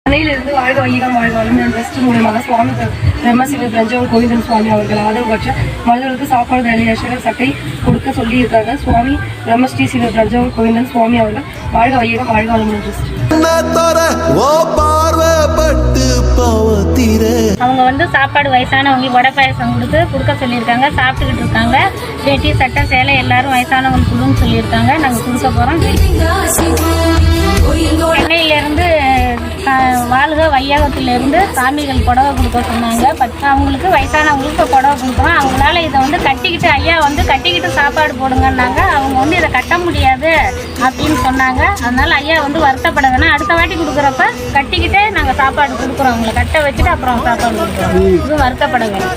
சென்னையிலிருந்து வாழ்க வையகம் வாழ்க வளமுடன் ட்ரஸ்ட் மூலமாக சுவாமி பிரம்மசிவ தஞ்சாவூர் கோவிந்தன் சுவாமி அவர்கள் ஆதரவு பெற்ற மனிதர்களுக்கு சாப்பாடு ரேஷன் சட்டை கொடுக்க சொல்லியிருக்காங்க. சுவாமி பிரம்மஸ்ரீ சிவ தஞ்சாவூர் கோவிந்தன் சுவாமி அவர்கள் வாழ்க வையகம் வாழ்க வளமுடன் ட்ரஸ்ட். அவங்க சாப்பாடு வயசானவங்களுக்கு வடை பாயசம் கொடுக்க சொல்லியிருக்காங்க. சாப்பிட்டுக்கிட்டு இருக்காங்க. வேட்டி சட்டை சேலை எல்லாரும் வயசானவங்களுக்கு கொடுன்னு சொல்லியிருக்காங்க. நாங்கள் கொடுக்க போகிறோம். சென்னையிலேருந்து வாழ்க வையகத்திலேருந்து சாமிகள் புடவை கொடுக்க சொன்னாங்க. அவங்களுக்கு வயசானவங்களுக்கு புடவை கொடுக்குறோம். அவங்களால இதை கட்டிக்கிட்டு ஐயா கட்டிக்கிட்டு சாப்பாடு போடுங்கன்னாங்க. அவங்க இதை கட்ட முடியாது அப்படின்னு சொன்னாங்க. அதனால ஐயா வருத்தப்பட வேணாம். அடுத்த வாட்டி கொடுக்குறப்ப கட்டிக்கிட்டே நாங்கள் சாப்பாடு கொடுக்குறோம். அவங்களை கட்ட வச்சுட்டு அப்புறம் சாப்பாடு கொடுக்குறோம். இது வருத்தப்பட வேணாம்.